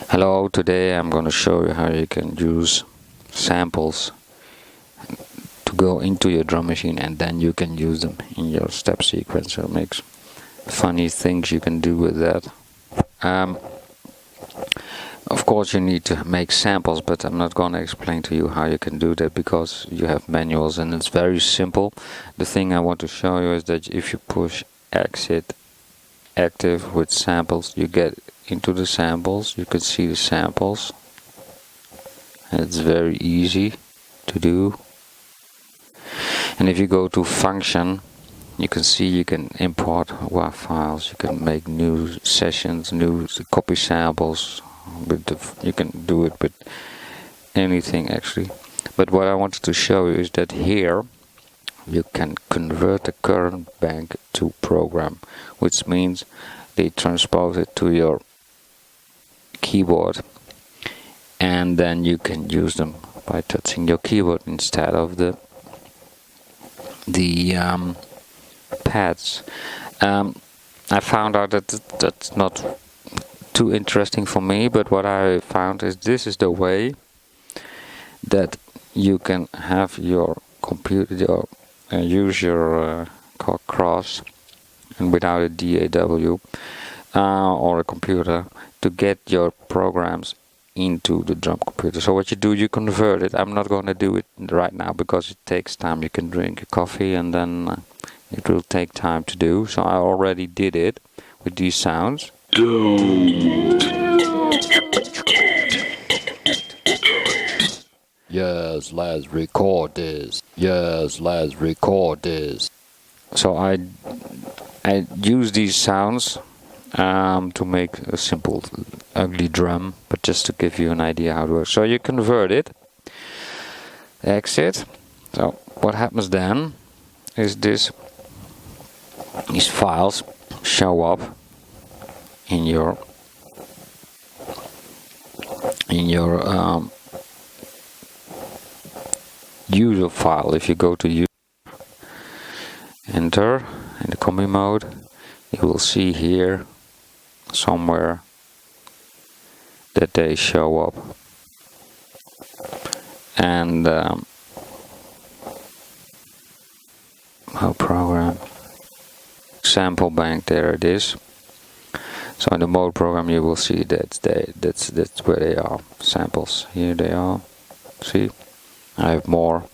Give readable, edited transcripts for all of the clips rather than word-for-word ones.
Hello, today I'm going to show you how you can use samples to go into your drum machine and then you can use them in your step sequencer mix. Funny things you can do with that. Of course you need to make samples, but I'm not going to explain to you how you can do that because you have manuals and it's very simple. The thing I want to show you is that if you push exit active with samples, you get into the samples, you can see the samples. It's very easy to do. And if you go to function, you can see you can import WAV files, you can make new sessions, new copy samples. You can do it with anything actually. But what I wanted to show you is that here you can convert the current bank to program, which means they transpose it to your keyboard and then you can use them by touching your keyboard instead of the pads. I found out that that's not too interesting for me, but what I found is this is the way that you can have your computer use your Korg Kross and without a DAW or a computer to get your programs into the drum computer. So what you do, you convert it. I'm not going to do it right now because it takes time. You can drink a coffee and then it will take time to do. So I already did it with these sounds. Yes, let's record this. Yes, let's record this. So I use these sounds to make a simple ugly drum, but just to give you an idea how it works. So you convert it, exit. So what happens then is these files show up in your user file. If you go to user, enter in the combi mode, you will see here somewhere that they show up, and our program sample bank, there it is. So in the mode program you will see that that's where they are, samples. Here they are. See, I have more.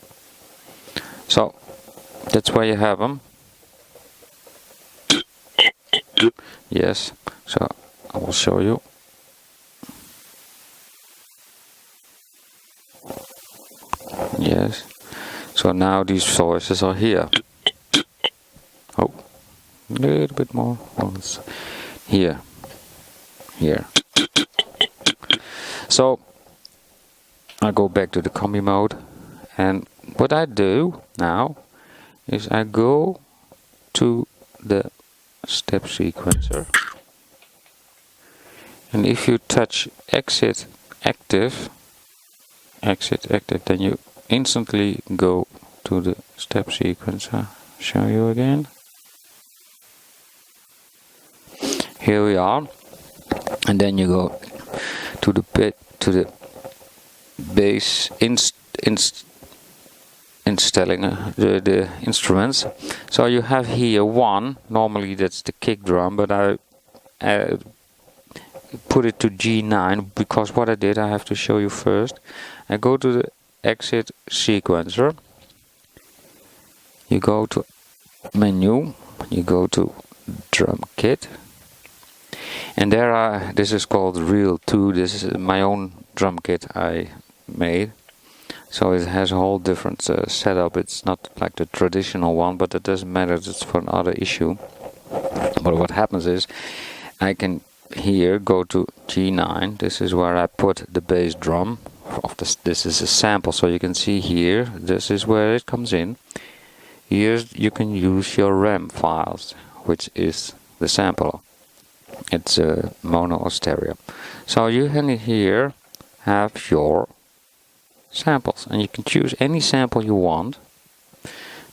So that's where you have them. Yes, so I will show you. Yes, so now these voices are here. Oh, a little bit more. Oh, it's here. So I go back to the combi mode, and what I do now is I go to the step sequencer, and if you touch exit active, then you instantly go to the step sequencer. Show you again. Here we are, and then you go to the bass installing the instruments. So you have here one. Normally that's the kick drum, but I put it to G9 because what I did, I have to show you first. I go to the exit sequencer. You go to menu. You go to drum kit. And there this is called Reel 2. This is my own drum kit I made. So it has a whole different setup. It's not like the traditional one, but it doesn't matter. It's for another issue. But what happens is I can here go to G9. This is where I put the bass drum. This is a sample, so you can see here. This is where it comes in. Here you can use your RAM files, which is the sampler. It's a mono or stereo. So you can here have your samples, and you can choose any sample you want.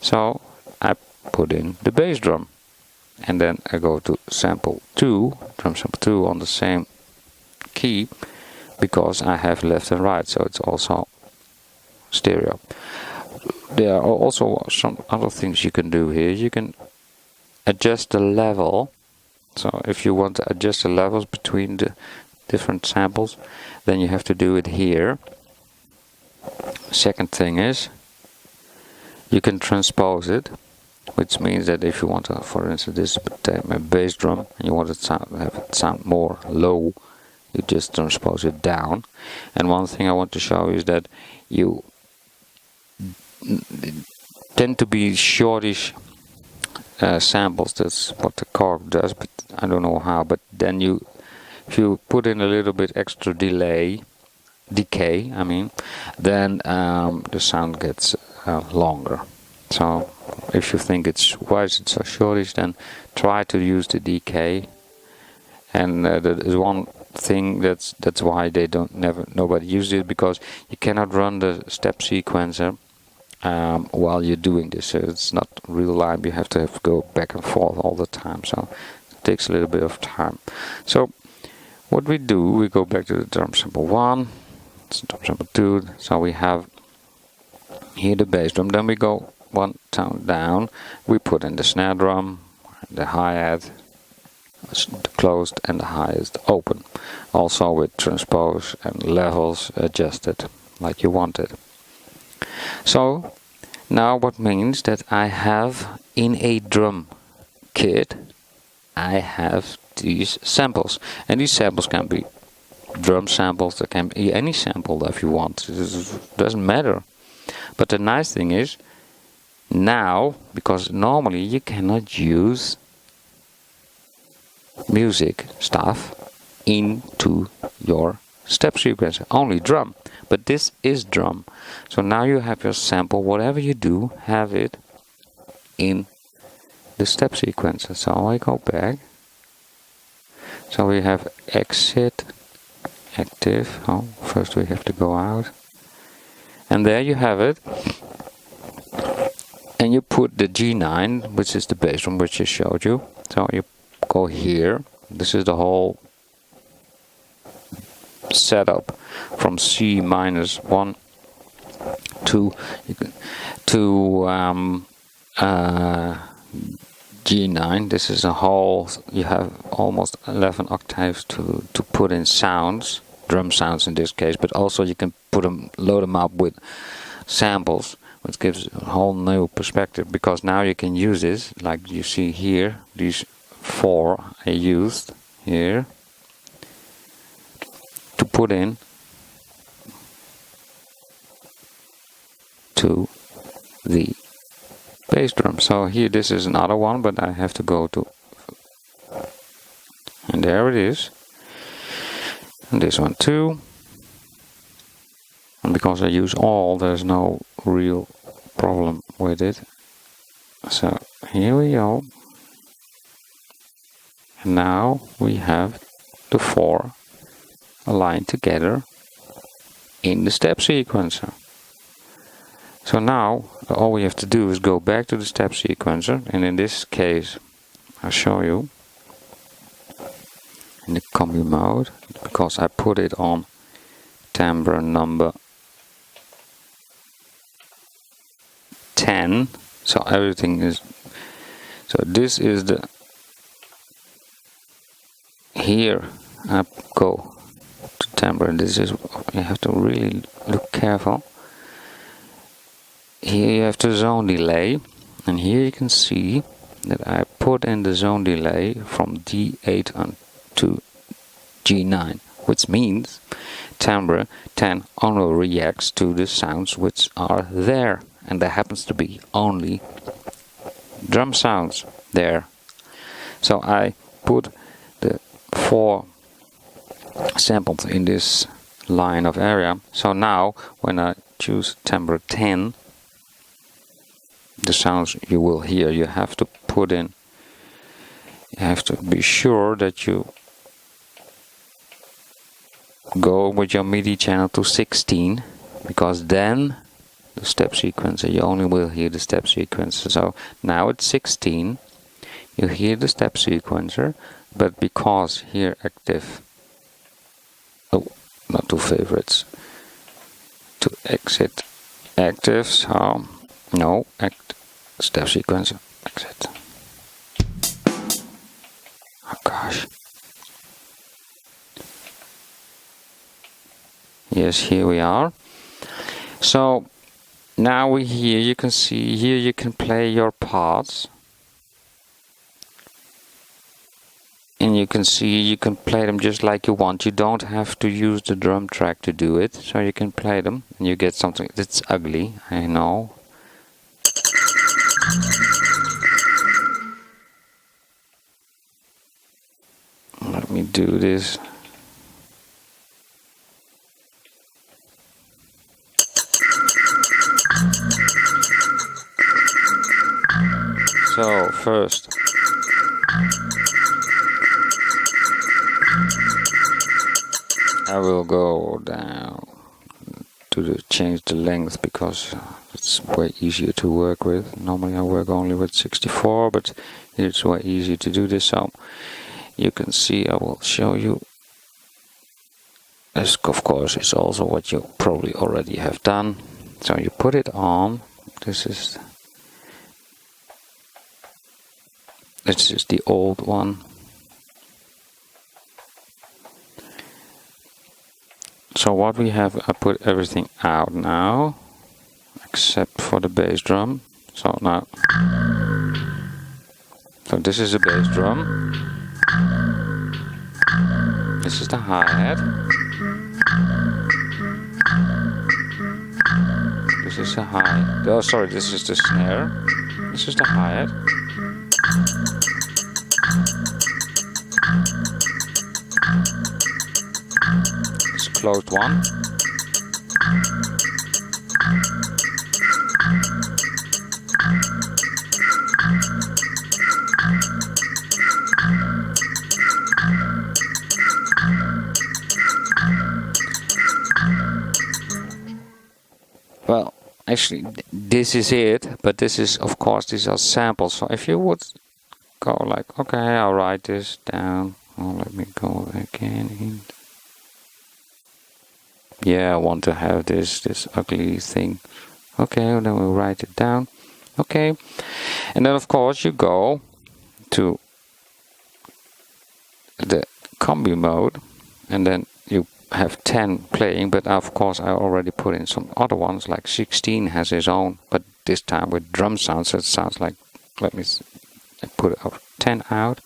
So I put in the bass drum, and then I go to sample 2, drum sample 2 on the same key, because I have left and right, so it's also stereo. There are also some other things you can do here. You can adjust the level. So if you want to adjust the levels between the different samples, then you have to do it here. Second thing is, you can transpose it, which means that if you want to, for instance, this is a bass drum, and you want it to have it sound more low, you just transpose it down. And one thing I want to show you is that you tend to be shortish samples. That's what the Korg does, but I don't know how. But then if you put in a little bit extra decay, I mean, then the sound gets longer. So if you think why is it so shortish, then try to use the decay. And there is one thing that's why nobody uses it, because you cannot run the step sequencer while you're doing this. So it's not real live. You have to go back and forth all the time. So it takes a little bit of time. So what we do, we go back to the drum sample 1, drum sample 2. So we have here the bass drum. Then we go one tone down. We put in the snare drum, the hi-hat, the closed, and the highest open. Also with transpose and levels adjusted like you want it. So now what means that I have in a drum kit, I have these samples, and these samples can be drum samples, they can be any sample if you want. It doesn't matter. But the nice thing is, now, because normally you cannot use music stuff into your step sequencer, only drum. But this is drum. So now you have your sample, whatever you do, have it in the step sequencer. So I go back. So we have exit, active. Oh, first we have to go out. And there you have it. And you put the G9, which is the bass drum which I showed you. So you go here. This is the whole setup from C minus 1 to G9. This is a whole, you have almost 11 octaves to put in sounds, drum sounds in this case, but also you can load them up with samples, which gives a whole new perspective, because now you can use this, like you see here, these 4 I used here to put in to the bass drum. So here this is another one, but I have to go to, and there it is, and this one too. And because I use all, there's no real problem with it. So here we go. And now we have the 4 aligned together in the step sequencer. So now all we have to do is go back to the step sequencer, and in this case I'll show you in the combi mode, because I put it on timbre number 10, so everything is, so this is the, here I go to timbre, and this is, you have to really look careful. Here you have the zone delay, and here you can see that I put in the zone delay from D8 on to G9, which means timbre 10 only reacts to the sounds which are there, and there happens to be only drum sounds there. So I put the 4 samples in this line of area. So now when I choose timbre 10, the sounds you will hear, you have to put in, you have to be sure that you go with your MIDI channel to 16, because then the step sequencer, you only will hear the step sequencer. So now it's 16, you hear the step sequencer, but because here active, oh, not favorites. To exit active, so no, step sequence, exit. Oh gosh. Yes, here we are. So now here you can see, here you can play your parts. And you can see you can play them just like you want. You don't have to use the drum track to do it. So you can play them and you get something that's ugly, I know. Let me do this. So first I will go down to change the length because it's way easier to work with. Normally I work only with 64, but it's way easier to do this. So you can see, I will show you. This of course is also what you probably already have done. So you put it on. This is the old one. So what we have, I put everything out now, except for the bass drum. So now, so this is a bass drum. This is the hi-hat. This is the hi. Oh, sorry, this is the snare. This is the hi-hat. Closed one. Well, actually this is it, but this is, of course, these are samples. So if you would go like, okay, I'll write this down. Oh, let me go again in. Yeah, I want to have this ugly thing. Okay, then we'll write it down. Okay, and then of course you go to the combi mode, and then you have 10 playing, but of course I already put in some other ones, like 16 has its own, but this time with drum sounds, so it sounds like, let me put 10 out.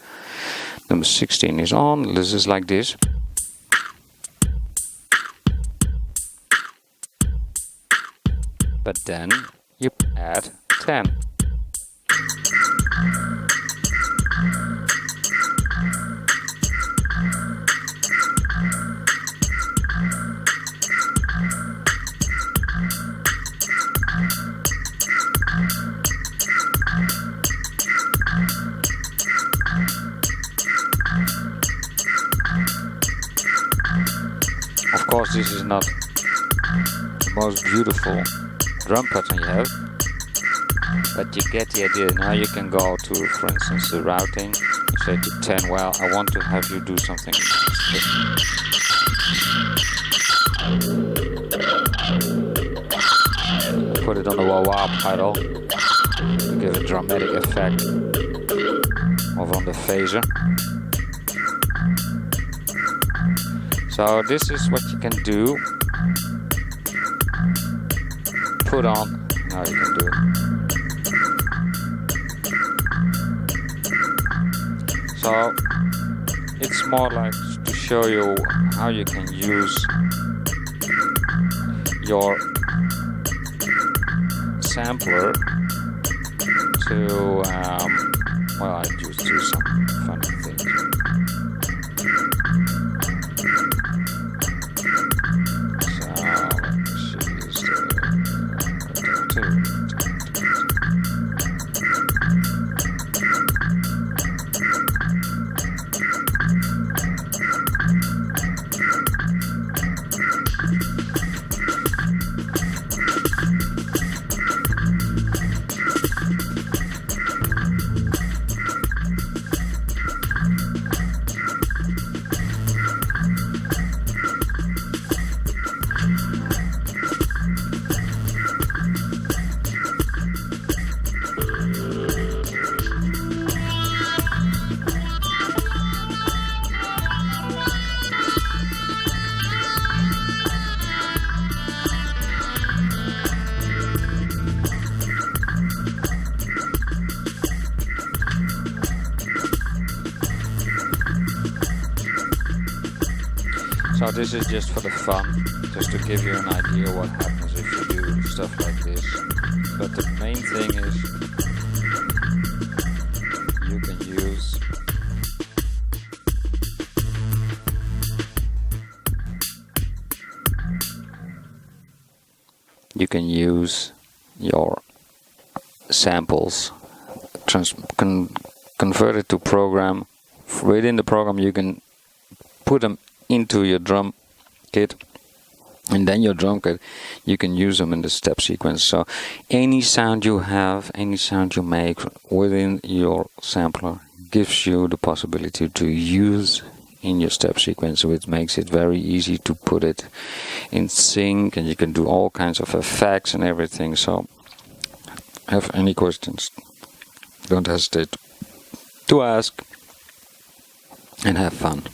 Number 16 is on. This is like this. But then you add 10. Of course, this is not the most beautiful drum pattern you have, but you get the idea. Now you can go to, for instance, the routing, say to 10, well, I want to have you do something. Put it on the wah-wah pedal to give a dramatic effect, or on the phaser. So this is what you can do. Put on, now you can do it. So it's more like to show you how you can use your sampler to, well, I just do some funny things. So this is just for the fun, just to give you an idea what happens if you do stuff like this. But the main thing is you can use your samples, convert it to program. Within the program you can put them into your drum kit, and then your drum kit, you can use them in the step sequence. So any sound you have, any sound you make within your sampler gives you the possibility to use in your step sequence, which makes it very easy to put it in sync, and you can do all kinds of effects and everything. So have any questions, don't hesitate to ask, and have fun.